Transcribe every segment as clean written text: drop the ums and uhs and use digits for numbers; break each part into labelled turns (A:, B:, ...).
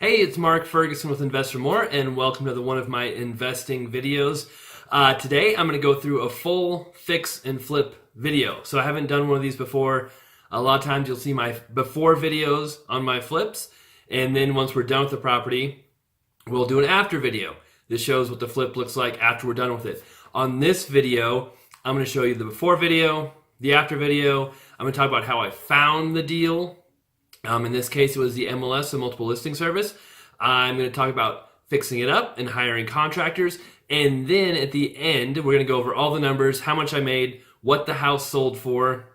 A: Hey, it's Mark Ferguson with Investor More, and welcome to one of my investing videos. Today, I'm going to go through a full fix and flip video. So I haven't done one of these before. A lot of times you'll see my before videos on my flips, and then once we're done with the property, we'll do an after video. This shows what the flip looks like after we're done with it. On this video, I'm going to show you the before video, the after video. I'm going to talk about how I found the deal. In this case, it was the MLS, the multiple listing service. I'm going to talk about fixing it up and hiring contractors. And then at the end, we're going to go over all the numbers, how much I made, what the house sold for,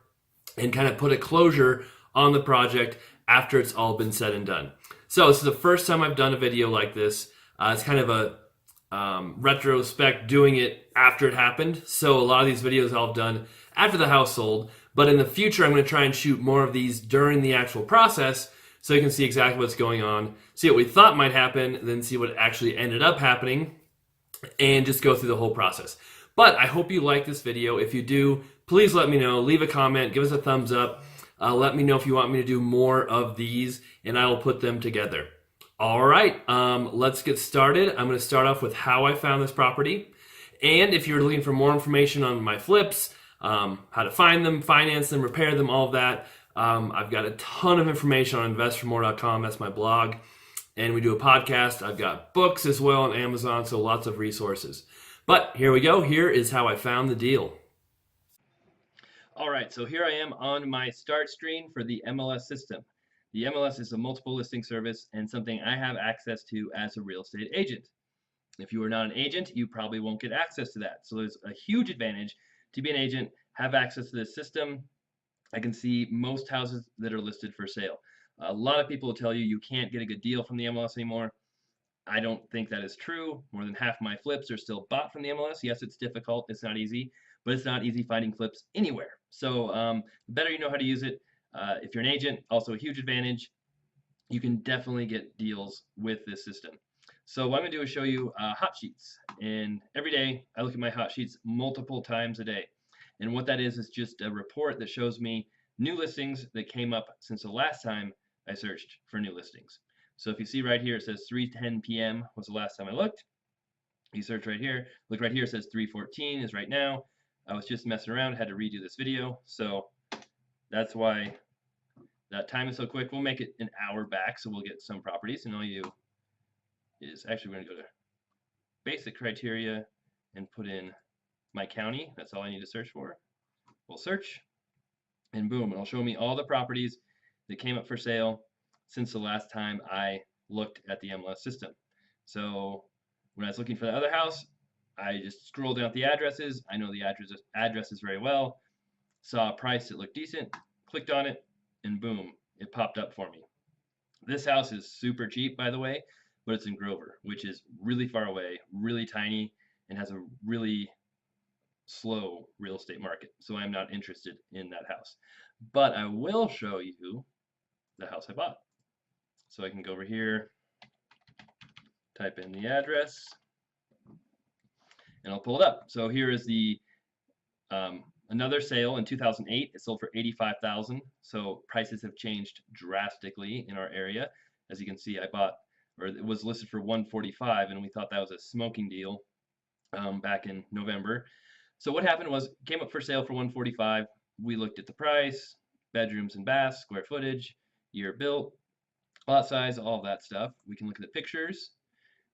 A: and kind of put a closure on the project after it's all been said and done. So this is the first time I've done a video like this. It's kind of a retrospect, doing it after it happened. So a lot of these videos I've done after the house sold, but in the future I'm going to try and shoot more of these during the actual process so you can see exactly what's going on, see what we thought might happen, then see what actually ended up happening, and just go through the whole process. But I hope you like this video. If you do, please let me know. Leave a comment, give us a thumbs up. Let me know if you want me to do more of these, and I will put them together. All right, let's get started. I'm going to start off with how I found this property. And if you're looking for more information on my flips, how to find them, finance them, repair them, all of that, I've got a ton of information on investormore.com. That's my blog. And we do a podcast. I've got books as well on Amazon, so lots of resources. But here we go. Here is how I found the deal. All right, so here I am on my start screen for the MLS system. The MLS is a multiple listing service and something I have access to as a real estate agent. If you are not an agent, you probably won't get access to that. So there's a huge advantage to be an agent, have access to this system. I can see most houses that are listed for sale. A lot of people will tell you you can't get a good deal from the MLS anymore. I don't think that is true. More than half my flips are still bought from the MLS. Yes, it's difficult. It's not easy, but it's not easy finding flips anywhere. So the better you know how to use it. If you're an agent, also a huge advantage. You can definitely get deals with this system. So what I'm going to do is show you hot sheets. And every day I look at my hot sheets multiple times a day. And what that is just a report that shows me new listings that came up since the last time I searched for new listings. So if you see right here, it says 3:10 p.m. was the last time I looked. You search right here, look right here, it says 3:14 is right now. I was just messing around, had to redo this video. So that's why that time is so quick. We'll make it an hour back, so we'll get some properties. And all you is actually we're going to go to basic criteria and put in my county. That's all I need to search for. We'll search, and boom, it'll show me all the properties that came up for sale since the last time I looked at the MLS system. So when I was looking for the other house, I just scrolled down the addresses. I know the addresses very well. Saw a price that looked decent, clicked on it, and boom, it popped up for me. This house is super cheap, by the way, but it's in Grover, which is really far away, really tiny, and has a really slow real estate market. So I'm not interested in that house. But I will show you the house I bought. So I can go over here, type in the address, and I'll pull it up. So here is the another sale in 2008. It sold for $85,000. So prices have changed drastically in our area. As you can see, I bought, or it was listed for $145, and we thought that was a smoking deal back in November. So what happened was, came up for sale for $145. We looked at the price, bedrooms and baths, square footage, year built, lot size, all of that stuff. We can look at the pictures,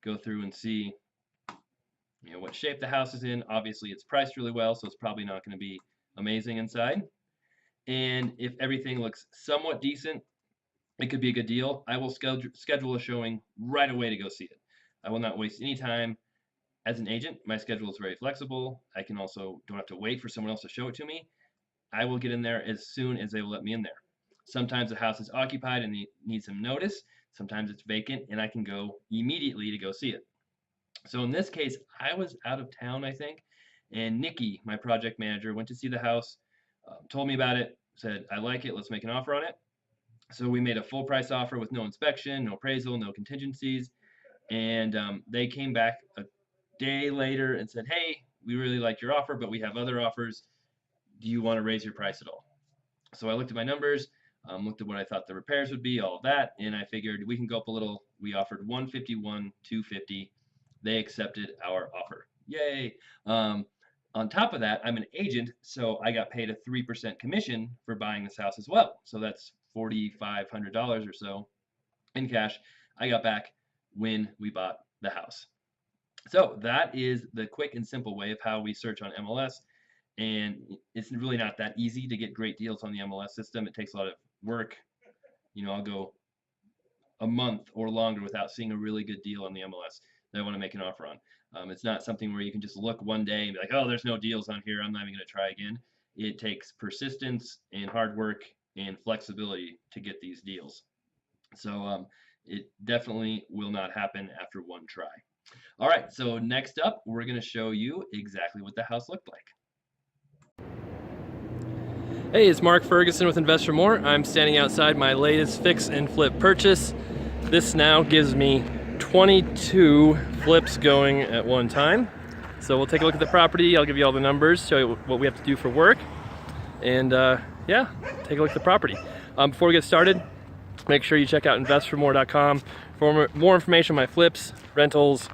A: go through and see what shape the house is in. Obviously it's priced really well, so it's probably not going to be amazing inside. And if everything looks somewhat decent, it could be a good deal. I will schedule a showing right away to go see it. I will not waste any time. As an agent, my schedule is very flexible. I can also don't have to wait for someone else to show it to me. I will get in there as soon as they will let me in there. Sometimes the house is occupied and needs some notice. Sometimes it's vacant and I can go immediately to go see it. So in this case, I was out of town, I think, and Nikki, my project manager, went to see the house, told me about it, said, I like it, let's make an offer on it. So we made a full price offer with no inspection, no appraisal, no contingencies, and they came back a day later and said, hey, we really like your offer, but we have other offers. Do you want to raise your price at all? So I looked at my numbers. looked at what I thought the repairs would be, all of that, and I figured we can go up a little. We offered 151, 250. They accepted our offer. Yay! On top of that, I'm an agent, so I got paid a 3% commission for buying this house as well. So that's $4,500 or so in cash I got back when we bought the house. So that is the quick and simple way of how we search on MLS. And it's really not that easy to get great deals on the MLS system. It takes a lot of work. I'll go a month or longer without seeing a really good deal on the MLS that I want to make an offer on. It's not something where you can just look one day and be like, oh, there's no deals on here, I'm not even going to try again. It takes persistence and hard work and flexibility to get these deals. So it definitely will not happen after one try. All right, so next up, we're going to show you exactly what the house looked like. Hey, it's Mark Ferguson with Invest for More. I'm standing outside my latest fix and flip purchase. This now gives me 22 flips going at one time. So we'll take a look at the property. I'll give you all the numbers, show you what we have to do for work, and yeah, take a look at the property. Before we get started, make sure you check out investformore.com for more information on my flips, rentals,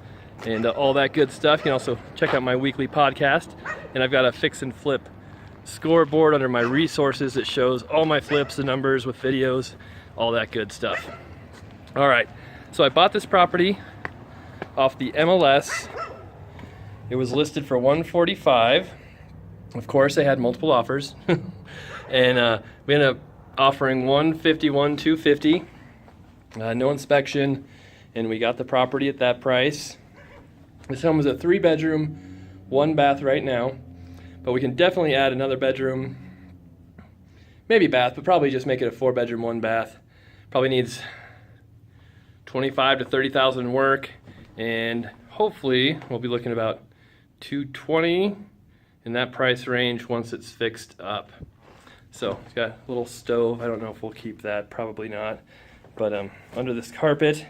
A: and all that good stuff. You can also check out my weekly podcast, and I've got a fix and flip scoreboard under my resources that shows all my flips, the numbers with videos, all that good stuff. All right, so I bought this property off the MLS. It was listed for $145. Of course, they had multiple offers, and we ended up offering $151, $250. No inspection, and we got the property at that price. This home is a 3-bedroom, 1 bath right now. But we can definitely add another bedroom, maybe bath, but probably just make it a 4-bedroom, 1 bath. Probably needs 25 to 30,000 work, and hopefully we'll be looking about 220 in that price range once it's fixed up. So it's got a little stove. I don't know if we'll keep that, probably not. But under this carpet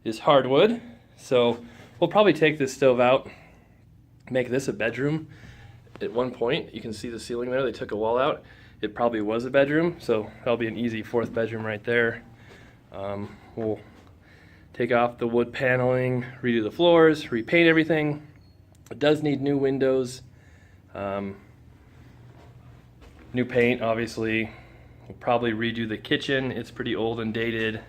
A: is hardwood, so we'll probably take this stove out, make this a bedroom. At one point, you can see the ceiling there. They took a wall out. It probably was a bedroom, so that'll be an easy 4th bedroom right there. We'll take off the wood paneling, redo the floors, repaint everything. It does need new windows, new paint, obviously. We'll probably redo the kitchen. It's pretty old and dated.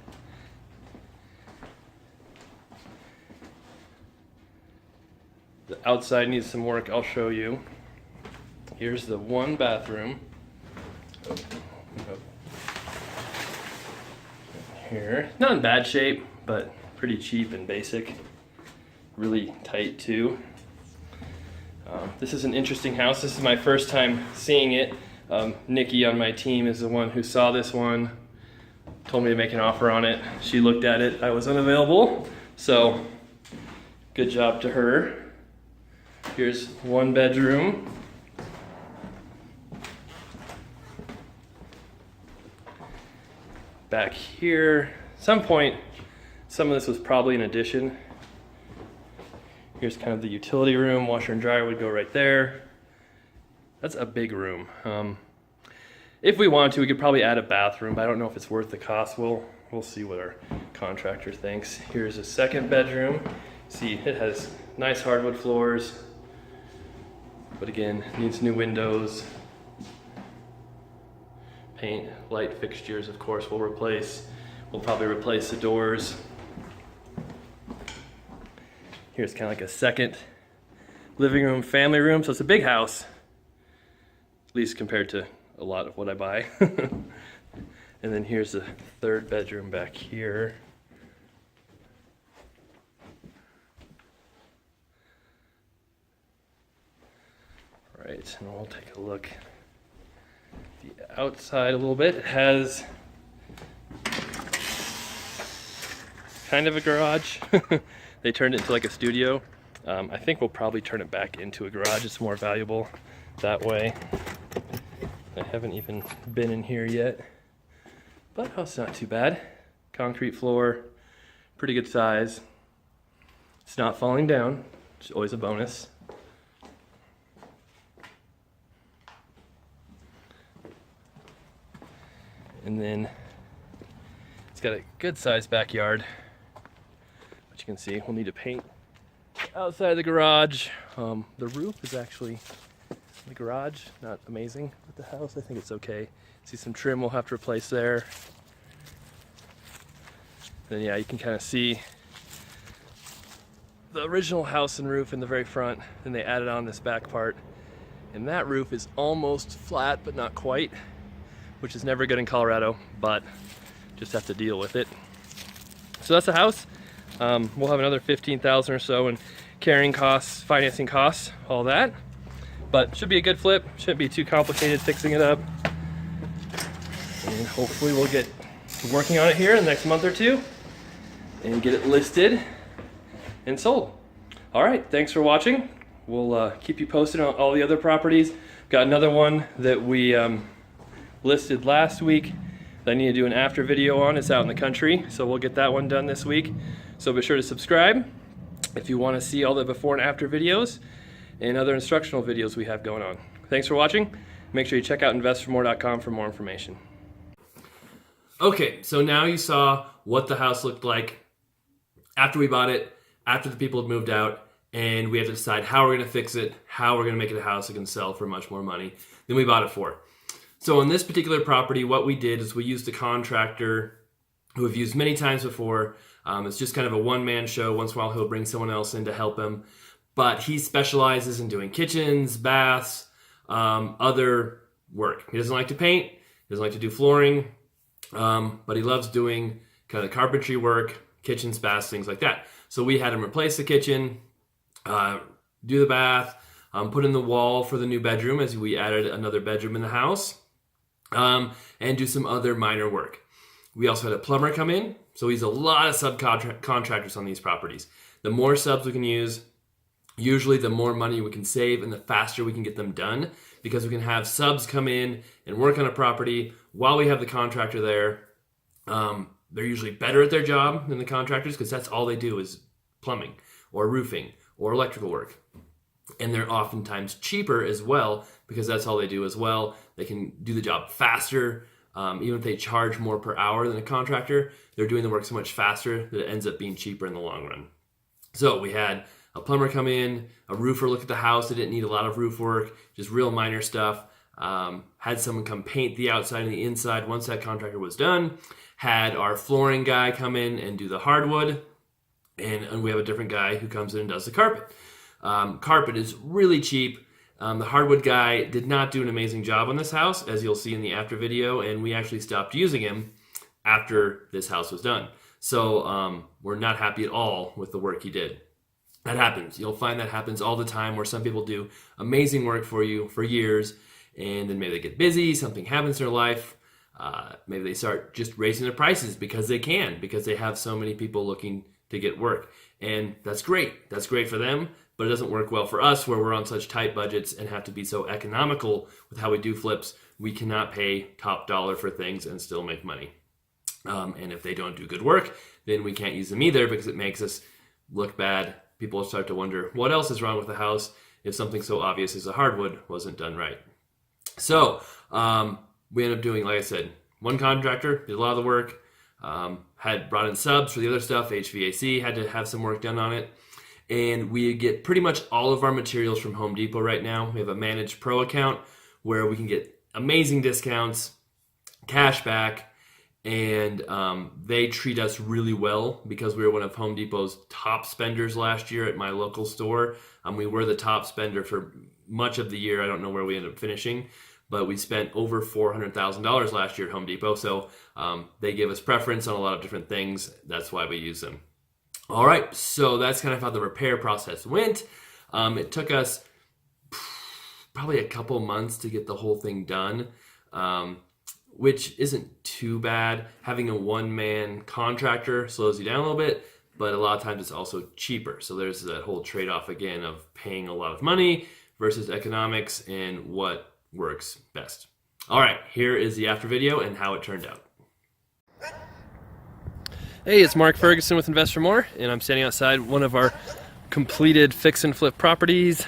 A: The outside needs some work. I'll show you. Here's the 1 bathroom. Here, not in bad shape, but pretty cheap and basic. Really tight too. This is an interesting house. This is my first time seeing it. Nikki on my team is the one who saw this one, told me to make an offer on it. She looked at it. I was unavailable, so good job to her. Here's 1 bedroom. Back here, some point, some of this was probably an addition. Here's kind of the utility room. Washer and dryer would go right there. That's a big room. If we wanted to, we could probably add a bathroom, but I don't know if it's worth the cost. We'll see what our contractor thinks. Here's a 2nd bedroom. See, it has nice hardwood floors, but again, needs new windows. Paint, light fixtures, of course, we'll replace. We'll probably replace the doors. Here's kind of like a 2nd living room, family room. So it's a big house, at least compared to a lot of what I buy. And then here's the 3rd bedroom back here. All right, and we'll take a look the outside a little bit. It has kind of a garage. They turned it into like a studio. I think we'll probably turn it back into a garage. It's more valuable that way. I haven't even been in here yet, but oh, it's not too bad. Concrete floor, pretty good size. It's not falling down, which is always a bonus. And then it's got a good sized backyard. But you can see we'll need to paint outside the garage. The roof is actually the garage, not amazing with the house. I think it's okay. See some trim we'll have to replace there. Then yeah, you can kind of see the original house and roof in the very front. Then they added on this back part. And that roof is almost flat, but not quite, which is never good in Colorado, but just have to deal with it. So that's the house. We'll have another $15,000 or so in carrying costs, financing costs, all that. But should be a good flip. Shouldn't be too complicated fixing it up. And hopefully we'll get working on it here in the next month or two and get it listed and sold. All right, thanks for watching. We'll keep you posted on all the other properties. Got another one that we listed last week that I need to do an after video on. It's out in the country, so we'll get that one done this week. So be sure to subscribe if you want to see all the before and after videos and other instructional videos we have going on. Thanks for watching. Make sure you check out investformore.com for more information. Okay, so now you saw what the house looked like after we bought it, after the people had moved out, and we have to decide how we're going to fix it, how we're going to make it a house that can sell for much more money than we bought it for. So on this particular property, what we did is we used a contractor who we've used many times before. It's just kind of a one-man show. Once in a while, he'll bring someone else in to help him. But he specializes in doing kitchens, baths, other work. He doesn't like to paint. He doesn't like to do flooring. But he loves doing kind of carpentry work, kitchens, baths, things like that. So we had him replace the kitchen, do the bath, put in the wall for the new bedroom as we added another bedroom in the house, and do some other minor work. We also had a plumber come in, so we use a lot of subcontractors on these properties. The more subs we can use, usually the more money we can save and the faster we can get them done, because we can have subs come in and work on a property while we have the contractor there. They're usually better at their job than the contractors because that's all they do is plumbing or roofing or electrical work. And they're oftentimes cheaper as well because that's all they do as well. They can do the job faster. Even if they charge more per hour than a contractor, they're doing the work so much faster that it ends up being cheaper in the long run. So we had a plumber come in, a roofer look at the house that didn't need a lot of roof work, just real minor stuff. Had someone come paint the outside and the inside once that contractor was done. Had our flooring guy come in and do the hardwood. And we have a different guy who comes in and does the carpet. Carpet is really cheap. The hardwood guy did not do an amazing job on this house, as you'll see in the after video, and we actually stopped using him after this house was done. So we're not happy at all with the work he did. That happens. You'll find that happens all the time where some people do amazing work for you for years, and then maybe they get busy, something happens in their life. Maybe they start just raising their prices because they can, because they have so many people looking to get work. And that's great. That's great for them, but it doesn't work well for us where we're on such tight budgets and have to be so economical with how we do flips. We cannot pay top dollar for things and still make money. And if they don't do good work, then we can't use them either because it makes us look bad. People start to wonder what else is wrong with the house if something so obvious as a hardwood wasn't done right. So we ended up doing, like I said, one contractor did a lot of the work, had brought in subs for the other stuff, HVAC, had to have some work done on it. And we get pretty much all of our materials from Home Depot right now. We have a Managed Pro account where we can get amazing discounts, cash back, and they treat us really well because we were one of Home Depot's top spenders last year at my local store. We were the top spender for much of the year. I don't know where we ended up finishing, but we spent over $400,000 last year at Home Depot. So they give us preference on a lot of different things. That's why we use them. All right, so that's kind of how the repair process went. It took us probably a couple months to get the whole thing done, which isn't too bad. Having a one-man contractor slows you down a little bit, but a lot of times it's also cheaper. So there's that whole trade-off again of paying a lot of money versus economics and what works best. All right, here is the after video and how it turned out. Hey, it's Mark Ferguson with Invest for More, and I'm standing outside one of our completed fix and flip properties.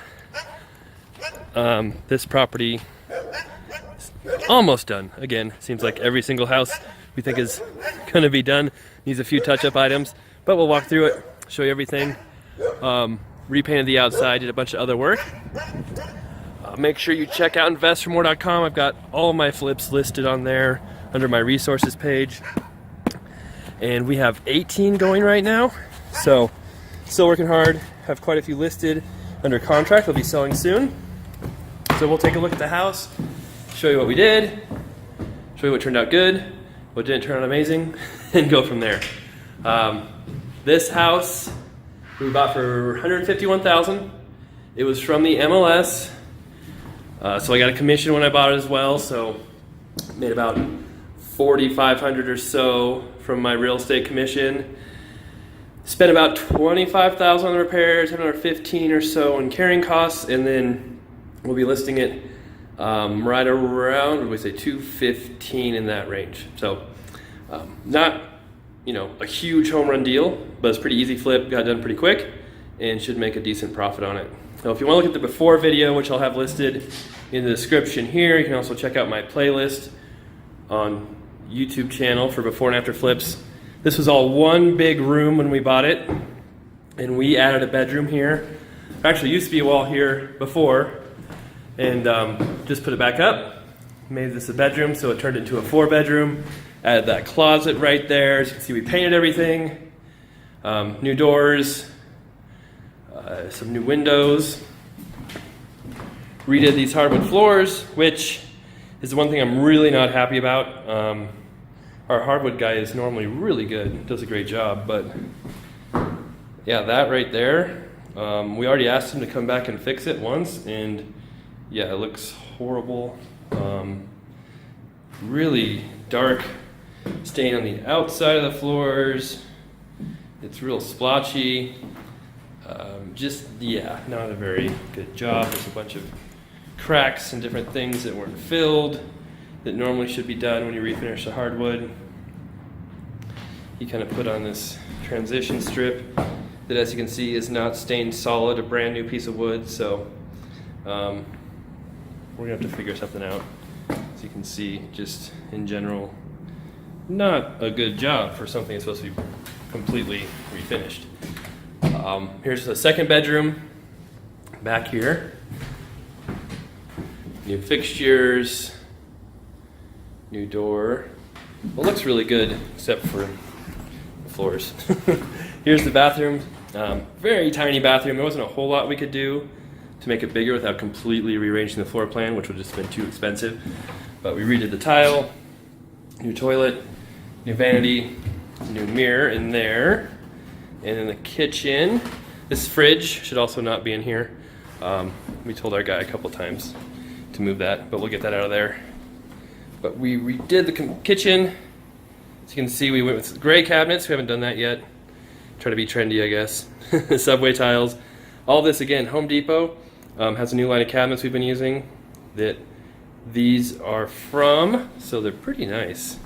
A: This property almost done. Again, seems like every single house we think is gonna be done needs a few touch-up items, but we'll walk through it, show you everything. Repainted the outside, did a bunch of other work. Make sure you check out investormore.com. I've got all my flips listed on there under my resources page. And we have 18 going right now. So still working hard, have quite a few listed under contract. They'll be selling soon. So we'll take a look at the house, show you what we did, show you what turned out good, what didn't turn out amazing, and go from there. This house we bought for $151,000. It was from the MLS. So I got a commission when I bought it as well. So made about $4,500 or so from my real estate commission. Spent about $25,000 on the repairs, had another $15,000 or so in carrying costs, and then we'll be listing it right around, what did we say, $215,000 in that range. So not, a huge home run deal, but it's pretty easy flip, got done pretty quick, and should make a decent profit on it. So if you want to look at the before video, which I'll have listed in the description here, you can also check out my playlist on YouTube channel for before and after flips. This was all one big room when we bought it, and we added a bedroom here. There actually used to be a wall here before, and just put it back up. Made this a bedroom, so it turned into a 4-bedroom. Added that closet right there. As you can see, we painted everything. New doors, some new windows. Redid these hardwood floors, which is the one thing I'm really not happy about. Our hardwood guy is normally really good, does a great job, but yeah, that right there, we already asked him to come back and fix it once, and yeah, it looks horrible. Really dark stain on the outside of the floors. It's real splotchy. Not a very good job. There's a bunch of cracks and different things that weren't filled that normally should be done when you refinish the hardwood. He kind of put on this transition strip that, as you can see, is not stained solid, a brand new piece of wood, so we're gonna have to figure something out. As you can see, just in general, not a good job for something that's supposed to be completely refinished. Here's the second bedroom back here. New fixtures, new door. Well, it looks really good except for the floors. Here's the bathroom. Very tiny bathroom. There wasn't a whole lot we could do to make it bigger without completely rearranging the floor plan, which would have just been too expensive. But we redid the tile, new toilet, new vanity, new mirror in there. And in the kitchen, this fridge should also not be in here. We told our guy a couple times to move that, but we'll get that out of there. But we redid the kitchen. As you can see, we went with gray cabinets. We haven't done that yet. Try to be trendy, I guess. Subway tiles. All this, again, Home Depot has a new line of cabinets we've been using that these are from, so they're pretty nice,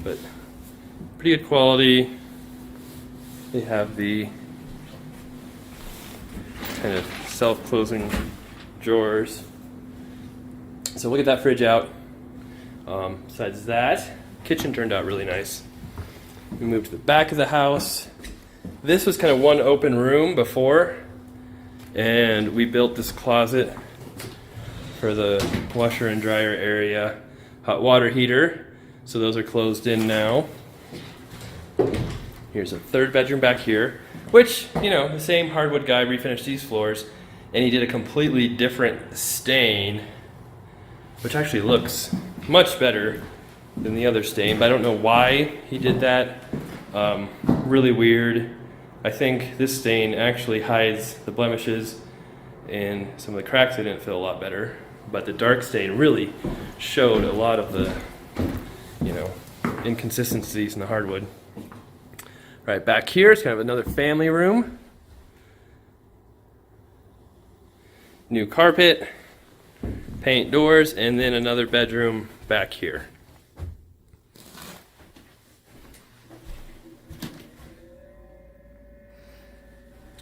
A: but pretty good quality. They have the kind of self-closing drawers. So we'll get that fridge out. Besides that, kitchen turned out really nice. We moved to the back of the house. This was kind of one open room before, and we built this closet for the washer and dryer area, hot water heater. So those are closed in now. Here's a third bedroom back here, which, the same hardwood guy refinished these floors, and he did a completely different stain, which actually looks much better than the other stain, but I don't know why he did that. Really weird. I think this stain actually hides the blemishes and some of the cracks. They didn't fill a lot better, but the dark stain really showed a lot of the, inconsistencies in the hardwood. Right back here is kind of another family room. New carpet, paint doors, and then another bedroom back here.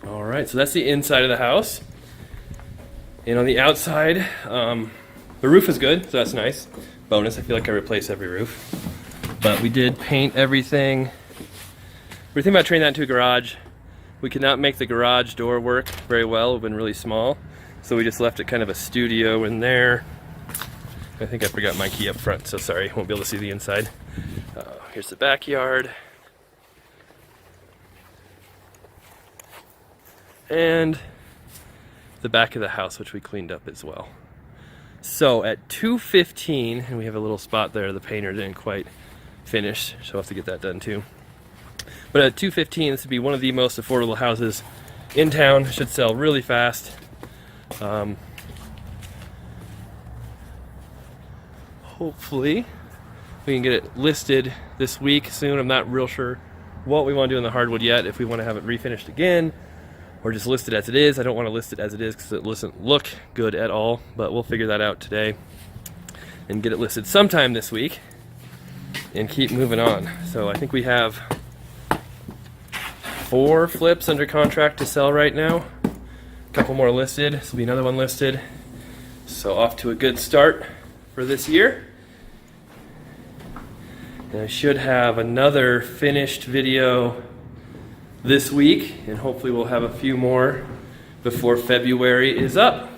A: All right, so that's the inside of the house. And on the outside, The roof is good, so that's nice. Bonus, I feel like I replace every roof. But we did paint everything. We're thinking about turning that into a garage. We could not make the garage door work very well. It's been really small. So we just left it kind of a studio in there. I think I forgot my key up front, so sorry, won't be able to see the inside. Here's the backyard. And the back of the house, which we cleaned up as well. So at 2:15, and we have a little spot there, the painter didn't quite finish, so I'll have to get that done too. But at 2:15, this would be one of the most affordable houses in town. Should sell really fast. Hopefully we can get it listed this week soon. I'm not real sure what we want to do in the hardwood yet, if we want to have it refinished again or just list it as it is. I don't want to list it as it is because it doesn't look good at all, but we'll figure that out today and get it listed sometime this week and keep moving on. So I think we have 4 flips under contract to sell right now. A couple more listed. This will be another one listed. So off to a good start for this year. And I should have another finished video this week, and hopefully we'll have a few more before February is up.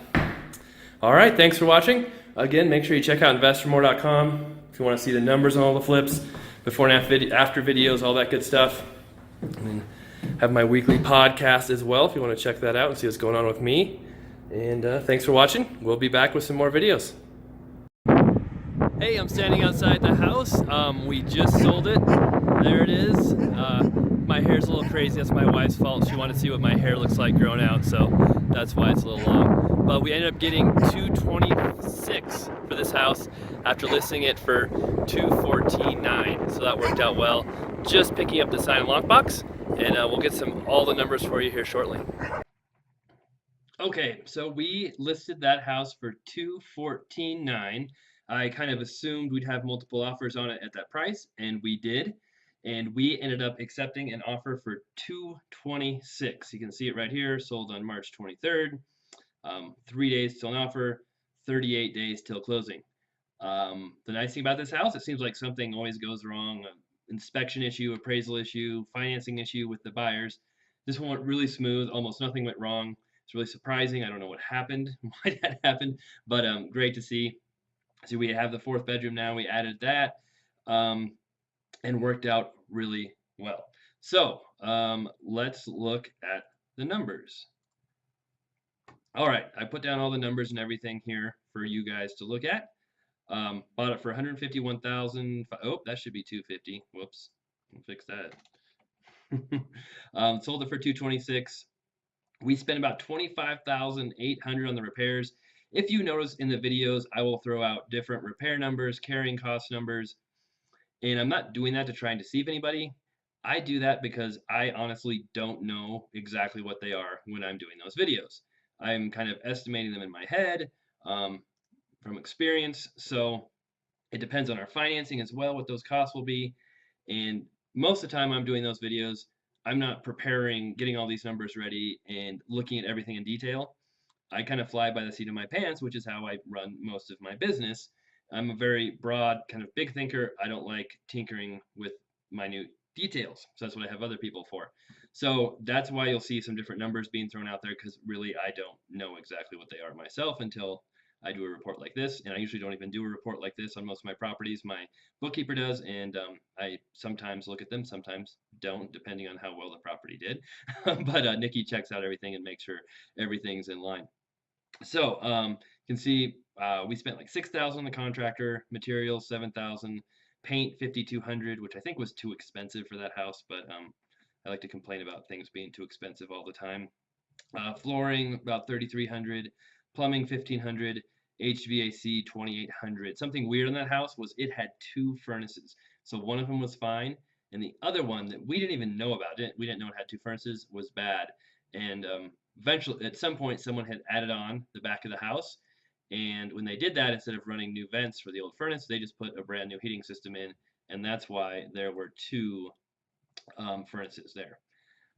A: All right, thanks for watching. Again, make sure you check out investormore.com if you want to see the numbers on all the flips, before and after videos, all that good stuff. And then have my weekly podcast as well if you want to check that out and see what's going on with me. And thanks for watching. We'll be back with some more videos. Hey, I'm standing outside the house. We just sold it. There it is. My hair's a little crazy. That's my wife's fault. She wanted to see what my hair looks like grown out, so that's why it's a little long. But we ended up getting $226 for this house after listing it for $214.9. So that worked out well. Just picking up the sign and lockbox, and we'll get all the numbers for you here shortly. Okay, so we listed that house for $214.9. I kind of assumed we'd have multiple offers on it at that price, and we did. And we ended up accepting an offer for $226. You can see it right here, sold on March 23rd. 3 days till an offer, 38 days till closing. The nice thing about this house, it seems like something always goes wrong. Inspection issue, appraisal issue, financing issue with the buyers. This one went really smooth, almost nothing went wrong. It's really surprising. I don't know what happened, why that happened, but great to see. So we have the 4th bedroom now. We added that and worked out really well. So let's look at the numbers. All right, I put down all the numbers and everything here for you guys to look at. Bought it for $151,000. Oh, that should be $250. Whoops, I'll fix that. Sold it for $226. We spent about $25,800 on the repairs. If you notice in the videos, I will throw out different repair numbers, carrying cost numbers, and I'm not doing that to try and deceive anybody. I do that because I honestly don't know exactly what they are when I'm doing those videos. I'm kind of estimating them in my head from experience, so it depends on our financing as well, what those costs will be. And most of the time I'm doing those videos, I'm not preparing, getting all these numbers ready and looking at everything in detail. I kind of fly by the seat of my pants, which is how I run most of my business. I'm a very broad, kind of big thinker. I don't like tinkering with minute details. So that's what I have other people for. So that's why you'll see some different numbers being thrown out there, because really I don't know exactly what they are myself until I do a report like this. And I usually don't even do a report like this on most of my properties. My bookkeeper does, and I sometimes look at them, sometimes don't, depending on how well the property did. But Nikki checks out everything and makes sure everything's in line. So you can see we spent like $6,000 on the contractor, materials $7,000, paint $5,200, which I think was too expensive for that house, but I like to complain about things being too expensive all the time. Flooring about $3,300, plumbing $1,500, HVAC $2,800. Something weird in that house was it had 2 furnaces. So one of them was fine, and the other one that we didn't even know about, we didn't know it had 2 furnaces, was bad. And eventually, at some point, someone had added on the back of the house, and when they did that, instead of running new vents for the old furnace, they just put a brand new heating system in, and that's why there were 2 furnaces there.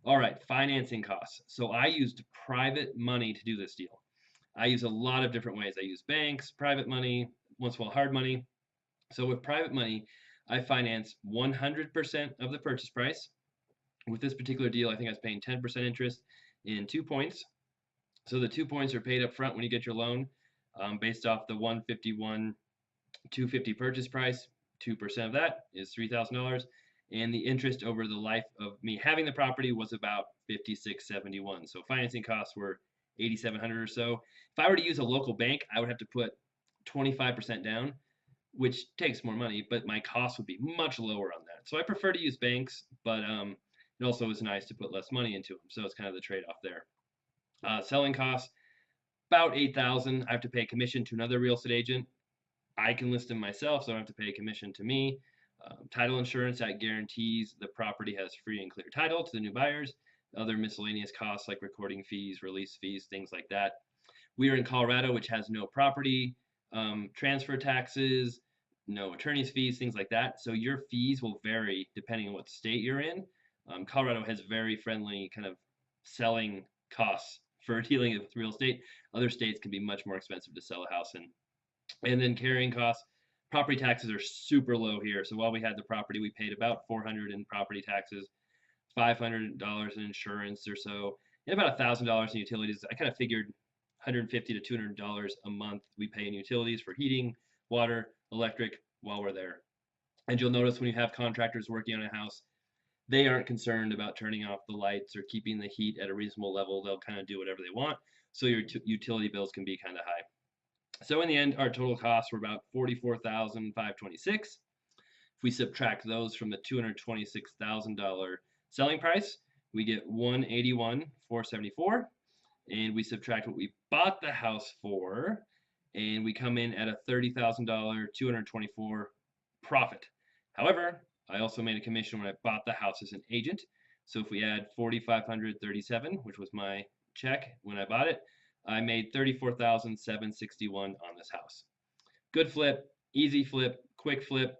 A: All right, financing costs. So I used private money to do this deal. I use a lot of different ways. I use banks, private money, once in a while hard money. So with private money, I finance 100% of the purchase price. With this particular deal, I think I was paying 10% interest in 2 points. So the 2 points are paid up front when you get your loan, based off the 151 250 purchase price. 2% of that is $3,000, and the interest over the life of me having the property was about 5671. So financing costs were 8700 or so. If I were to use a local bank, I would have to put 25% down, which takes more money, but my cost would be much lower on that. So I prefer to use banks, but it also is nice to put less money into them. So it's kind of the trade-off there. Selling costs about 8,000. I have to pay a commission to another real estate agent. I can list them myself, so I don't have to pay a commission to me. Title insurance that guarantees the property has free and clear title to the new buyers. Other miscellaneous costs like recording fees, release fees, things like that. We are in Colorado, which has no property transfer taxes, no attorney's fees, things like that. So your fees will vary depending on what state you're in. Colorado has very friendly kind of selling costs for dealing with real estate. Other states can be much more expensive to sell a house in. And then carrying costs, property taxes are super low here. So while we had the property, we paid about $400 in property taxes, $500 in insurance or so, and about $1,000 in utilities. I kind of figured $150 to $200 a month we pay in utilities for heating, water, electric while we're there. And you'll notice when you have contractors working on a house, they aren't concerned about turning off the lights or keeping the heat at a reasonable level. They'll kind of do whatever they want. So your utility bills can be kind of high. So in the end, our total costs were about $44,526. If we subtract those from the $226,000 selling price, we get $181,474, and we subtract what we bought the house for, and we come in at a $30,000 $224 profit. However, I also made a commission when I bought the house as an agent. So if we add $4,537, which was my check when I bought it, I made $34,761 on this house. Good flip, easy flip, quick flip.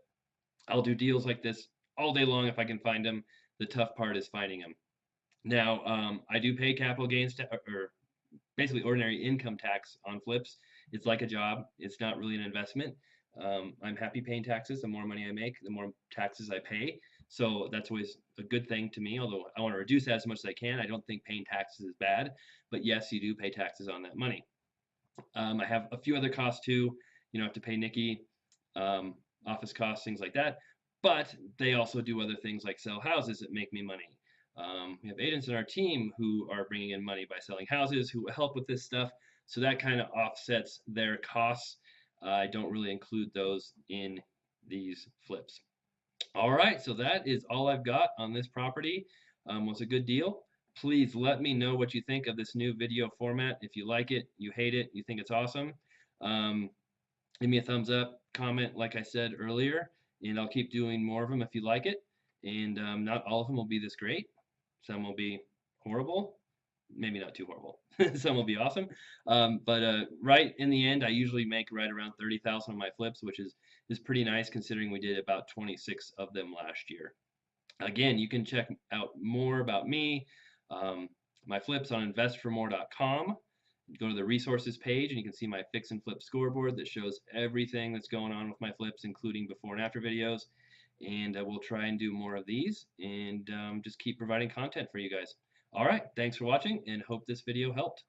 A: I'll do deals like this all day long if I can find them. The tough part is finding them. Now, I do pay capital gains or basically ordinary income tax on flips. It's like a job. It's not really an investment. I'm happy paying taxes. The more money I make, the more taxes I pay. So that's always a good thing to me, although I want to reduce that as much as I can. I don't think paying taxes is bad, but yes, you do pay taxes on that money. I have a few other costs too. You know, I have to pay Nikki, office costs, things like that. But they also do other things like sell houses that make me money. We have agents in our team who are bringing in money by selling houses who help with this stuff. So that kind of offsets their costs. I don't really include those in these flips. All right, so that is all I've got on this property. Was a good deal. Please let me know what you think of this new video format. If you like it, you hate it, you think it's awesome. Give me a thumbs up, comment like I said earlier, and I'll keep doing more of them if you like it. And not all of them will be this great. Some will be horrible. Maybe not too horrible. Some will be awesome. But right in the end, I usually make right around 30,000 on my flips, which is pretty nice considering we did about 26 of them last year. Again, you can check out more about me, my flips on investformore.com. Go to the resources page and you can see my fix and flip scoreboard that shows everything that's going on with my flips, including before and after videos. And we'll try and do more of these and just keep providing content for you guys. All right, thanks for watching and hope this video helped.